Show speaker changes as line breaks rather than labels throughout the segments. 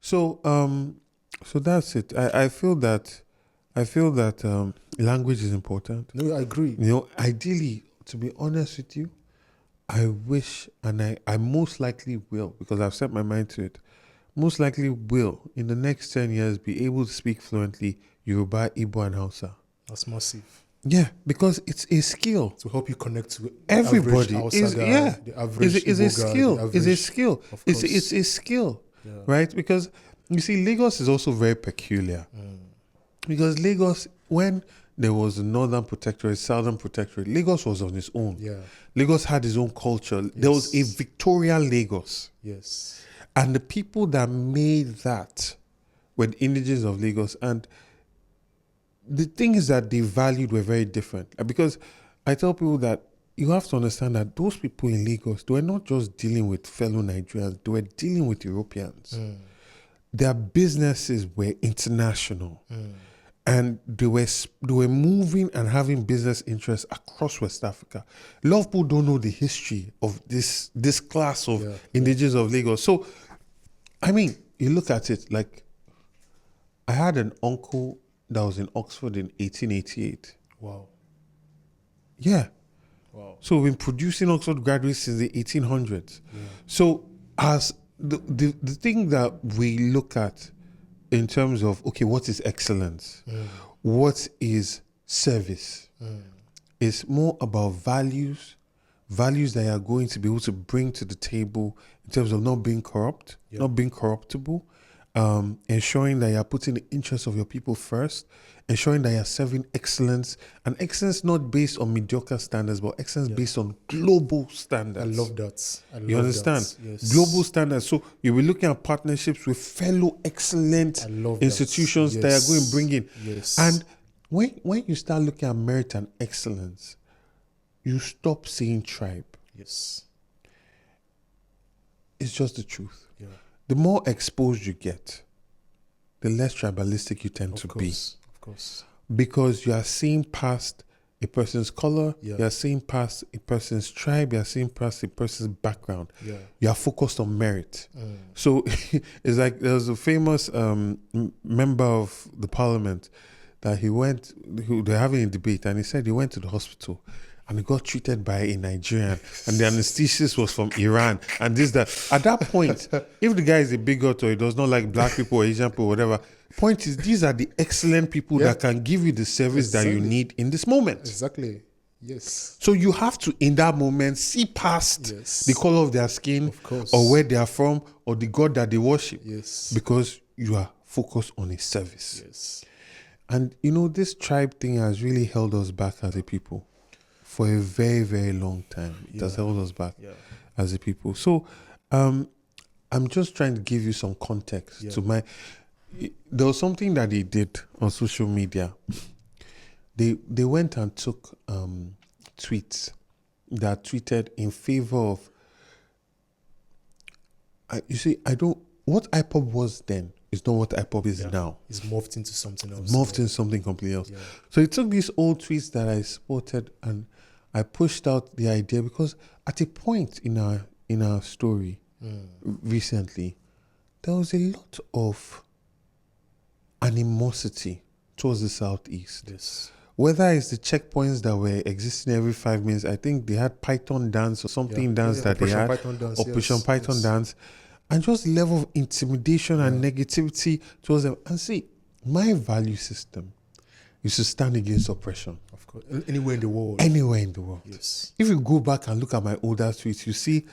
So so that's it. I feel that language is important.
No, I agree.
Ideally, to be honest with you, I wish, and I most likely will, because I've set my mind to it, most likely will, in the next 10 years, be able to speak fluently Yoruba, Igbo, and Hausa.
That's massive.
Yeah, because it's a skill.
To help you connect to
Everybody
average
is,
guy,
yeah,
the average
is a
Igbo
skill.
guy, the
Is a
average,
skill.
of
It's
course.
a skill,
Yeah.
right? Because you see, Lagos is also very peculiar. Because Lagos, when there was a Northern Protectorate, Southern Protectorate, Lagos was on its own.
Yeah.
Lagos had its own culture. There was a
Yes.
Victorian Lagos.
Yes.
And the people that made that were the indigenous of Lagos. And the things that they valued were very different. Because I tell people that you have to understand that those people in Lagos, they were not just dealing with fellow Nigerians, they were dealing with Europeans. Their businesses were international. And they were moving and having business interests across West Africa. A lot of people don't know the history of this class of indigenous of Lagos. So, I mean, you look at it like, I had an uncle that was in Oxford in 1888.
Wow.
Yeah.
Wow.
So we've been producing Oxford graduates since the 1800s. So as the thing that we look at in terms of, okay, what is excellence? What is service? It's more about values that you are going to be able to bring to the table in terms of not being corrupt, not being corruptible, ensuring that you are putting the interests of your people first, ensuring that you are serving excellence, and excellence not based on mediocre standards, but excellence based on global standards.
I love that.
You understand?
That. Yes.
Global standards. So you'll be looking at partnerships with fellow excellent institutions that are going to bring in.
Yes.
And when you start looking at merit and excellence, you stop seeing tribe.
Yes.
It's just the truth.
Yeah.
The more exposed you get, the less tribalistic you tend to be.
Of course.
Because you are seeing past a person's color,
Yeah.
you are seeing past a person's tribe, you are seeing past a person's background.
Yeah.
You are focused on merit. So it's like there was a famous member of the parliament that they're having a debate, and he said he went to the hospital and he got treated by a Nigerian, and the anesthetist was from Iran, and this, that. At that point, if the guy is a bigot or he does not like black people or Asian people, whatever, point is, these are the excellent people that can give you the service that you need in this moment.
Exactly. Yes.
So you have to, in that moment, see past the color of their skin, or where they are from, or the God that they worship.
Yes.
Because you are focused on a service.
Yes.
And this tribe thing has really held us back as a people for a very, very long time. It has held us back as a people. So I'm just trying to give you some context to there was something that they did on social media. They went and took tweets that tweeted in favor of, what IPOB was then is not what IPOB is now.
It's morphed into something else.
Morphed into something completely else. Yeah. So he took these old tweets that I supported and I pushed out the idea, because at a point in our story recently, there was a lot of animosity towards the Southeast.
Yes.
Whether it's the checkpoints that were existing every 5 minutes, I think they had Python dance or something dance that
Operation
they had.
Python dance,
Operation Python dance. And just the level of intimidation and negativity towards them. And see, my value system is to stand against oppression.
Of course. Anywhere in the world.
Anywhere in the world.
Yes.
If you go back and look at my older tweets, you see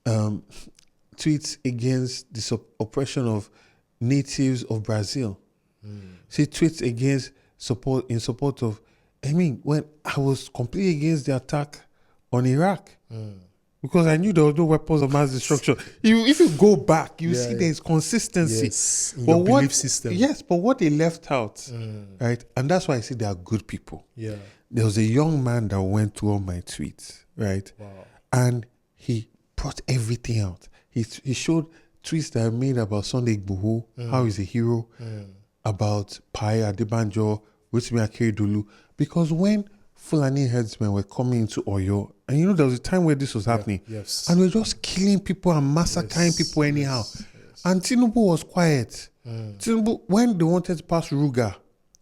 tweets against the oppression of natives of Brazil. See tweets in support of, when I was completely against the attack on Iraq. Because I knew there was no weapons of mass destruction. If you go back, you see there's consistency.
Yes, in your belief system.
Yes, but what they left out, right? And that's why I say they are good people.
Yeah.
There was a young man that went through all my tweets, right?
Wow.
And he brought everything out. He showed tweets that I made about Sunday Igboho, how he's a hero, about Pai Adebanjo, Rotimi Akeredolu. Because when Fulani herdsmen were coming into Oyo, and there was a time where this was happening,
Yes.
and we're just killing people and massacring people anyhow. And Tinubu was quiet. Tinubu, when they wanted to pass Ruga,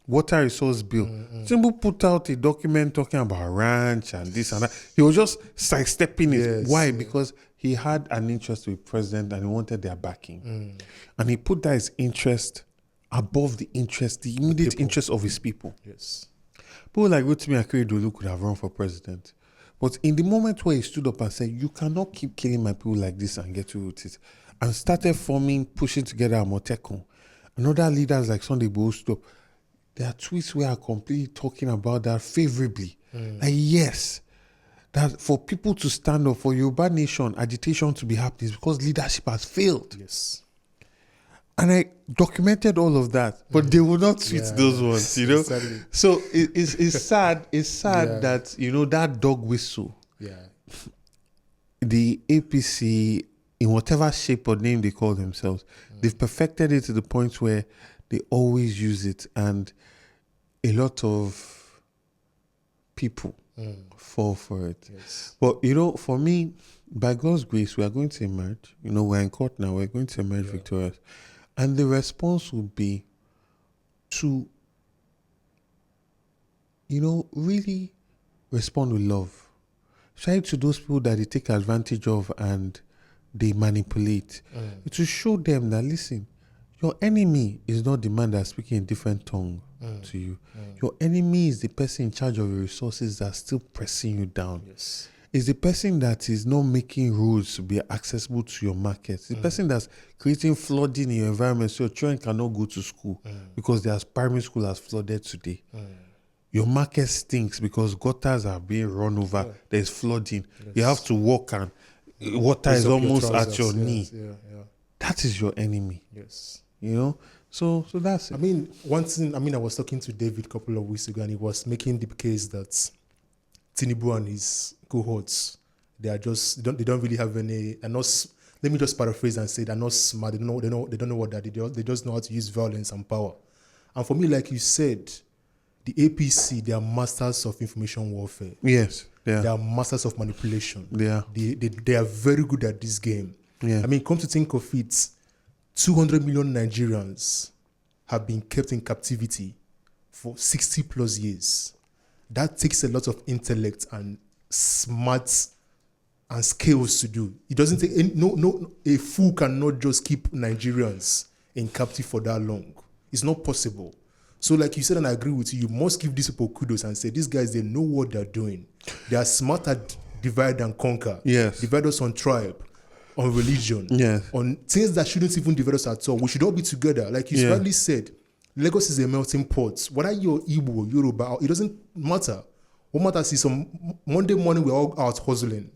water resource bill, Tinubu put out a document talking about ranch and this and that. He was just sidestepping it.
Yes,
Why?
yeah.
Because he had an interest with president and he wanted their backing. And he put that his interest above the immediate interest of his people.
Yes.
People like Rotimi Akeredolu could have run for president. But in the moment where he stood up and said, you cannot keep killing my people like this and get away with it, and started pushing together Amotekun, and other leaders like Sunday Igboho stood up, their tweets were completely talking about that favorably. Like, yes, that for people to stand up for Yoruba nation, agitation to be happening is because leadership has failed.
Yes.
And I documented all of that, but they will not tweet those ones, you know.
Exactly.
So it's sad. It's sad
Yeah.
that, you know, that dog whistle,
Yeah.
the APC, in whatever shape or name they call themselves, they've perfected it to the point where they always use it, and a lot of people fall for it.
Yes.
But, you know, for me, by God's grace, we are going to emerge. You know, we're in court now. We're going to emerge victorious. And the response will be to, you know, really respond with love. Try to those people that they take advantage of and they manipulate. To show them that, listen, your enemy is not the man that's speaking a different tongue to you. Your enemy is the person in charge of your resources that's still pressing you down.
Yes.
It's the person that is not making roads to be accessible to your market. It's the person that's creating flooding in your environment so your children cannot go to school because their primary school has flooded today. Your market stinks because gutters are being run over. There's flooding.
Yes.
You have to walk and water is
Raise up your
almost at
trousers.
your
Yes.
knee.
Yeah.
That is your enemy,
Yes.
you know? So that's it.
I mean, one thing, I was talking to David a couple of weeks ago, and he was making the case that Tinubu and his cohorts, they don't really have any, and not, let me just paraphrase and say they're not smart, they don't know what that is, they just know how to use violence and power. And for me, like you said, the APC, they are masters of information warfare.
Yes,
They
yeah,
are masters of manipulation.
yeah,
They are very good at this game.
yeah.
I mean, come to think of it, 200 million Nigerians have been kept in captivity for 60 plus years. That takes a lot of intellect and smarts and skills to do. It doesn't take a fool cannot just keep Nigerians in captive for that long. It's not possible. So like you said, and I agree with you, you must give these people kudos and say, these guys, they know what they're doing. They are smart at divide and conquer.
Yes.
Divide us on tribe, on religion,
Yes.
on things that shouldn't even divide us at all. We should all be together. Like you rightly said, Lagos is a melting pot. Whether you're Igbo, Yoruba, it doesn't matter. What matters is on Monday morning, we're all out hustling.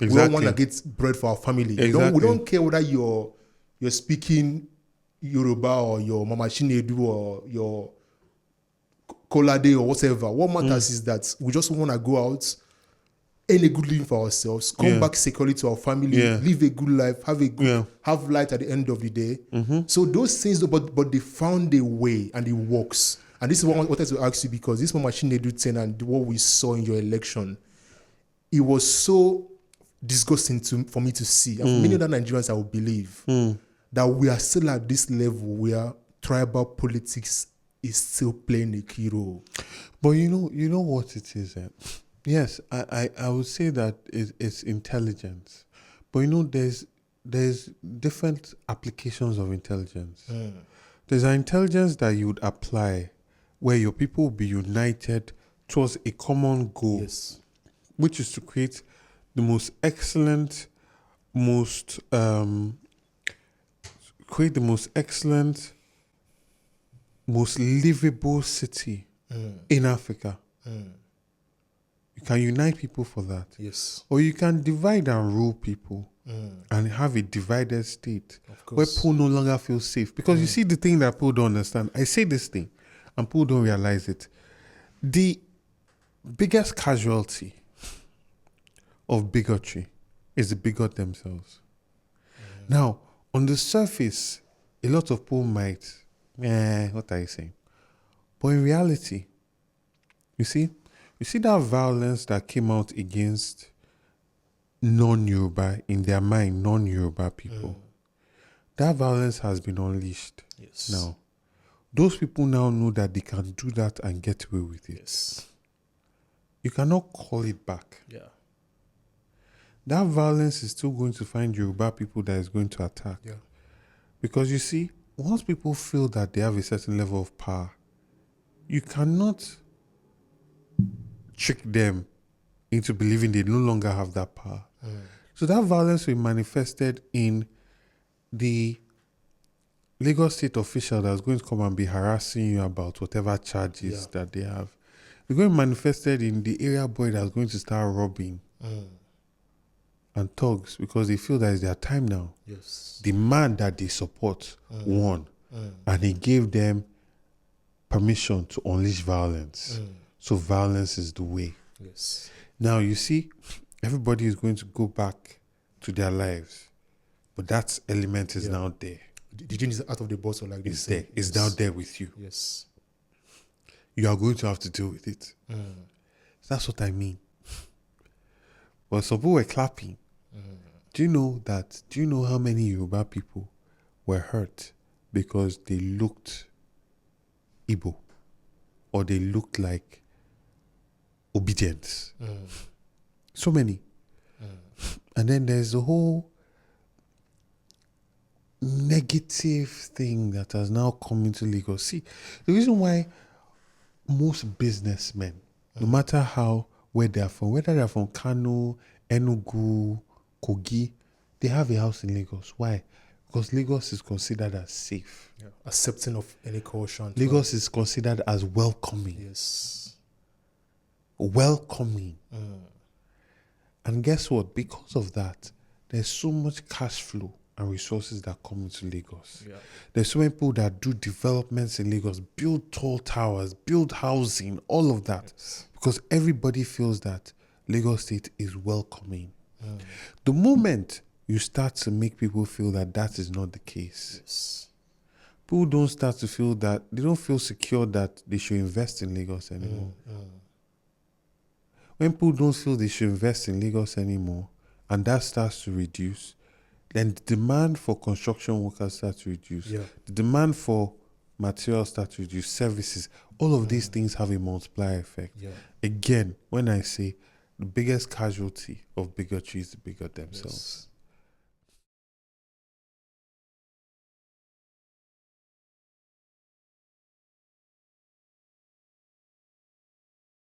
Exactly.
We all want to get bread for our family.
Exactly.
We don't care whether you're speaking Yoruba or your Mama Chinedu or your Kolade or whatever. What matters is that we just want to go out, earn a good living for ourselves, come back securely to our family, live a good life, have light at the end of the day. So those things, but they found a way and it works. And this is what I wanted to ask you, because this Mama Chinedu thing and what we saw in your election, it was so disgusting for me to see. And for many other Nigerians, I would believe that we are still at this level where tribal politics is still playing a key role.
But you know what it is. Yes, I would say that it's intelligence. But there's different applications of intelligence. There's an intelligence that you would apply where your people will be united towards a common goal, which is to create the most excellent, most livable city in Africa. You can unite people for that.
Yes.
Or you can divide and rule people and have a divided state where people no longer feel safe. Because you see the thing that people don't understand. I say this thing and people don't realize it. The biggest casualty of bigotry is the bigot themselves. Now, on the surface, a lot of people might, what are you saying? But in reality, you see that violence that came out against non-Yoruba, in their mind, non-Yoruba people. that violence has been unleashed.
Yes.
Now, those people now know that they can do that and get away with it.
Yes.
You cannot call it back.
Yeah.
That violence is still going to find Yoruba people that is going to attack.
Yeah.
Because you see, once people feel that they have a certain level of power, you cannot trick them into believing they no longer have that power. So that violence will be manifested in the Lagos state official that's going to come and be harassing you about whatever charges that they have. It's going to be manifested in the area boy that's going to start robbing and thugs because they feel that it's their time now.
Yes.
The man that they support won, and he gave them permission to unleash violence. So violence is the way.
Yes.
Now you see, everybody is going to go back to their lives, but that element is now there.
The genie is out of the bottle, like
It's
they
there.
say.
It's now there with you.
Yes.
You are going to have to deal with it. That's what I mean. But some people were clapping. Do you know that? Do you know how many Yoruba people were hurt because they looked Igbo or they looked like obedience? So many. And then there's the whole negative thing that has now come into Lagos. See, the reason why most businessmen, no matter where they are from, whether they're from Kano, Enugu, Kogi, they have a house in Lagos. Why? Because Lagos is considered as safe.
Yeah. Accepting of any caution.
Lagos is considered as welcoming.
Yes.
Welcoming. And guess what? Because of that, there's so much cash flow and resources that come into Lagos.
Yeah.
There's so many people that do developments in Lagos, build tall towers, build housing, all of that.
Yes.
Because everybody feels that Lagos State is welcoming. The moment you start to make people feel that that is not the case,
Yes.
people don't start to feel that, they don't feel secure that they should invest in Lagos anymore. When people don't feel they should invest in Lagos anymore, and that starts to reduce, then the demand for construction workers starts to reduce.
Yeah.
The demand for materials starts to reduce, services. All of these things have a multiplier effect.
Yeah.
Again, when I say the biggest casualty of bigotry is the bigot themselves.
Yes.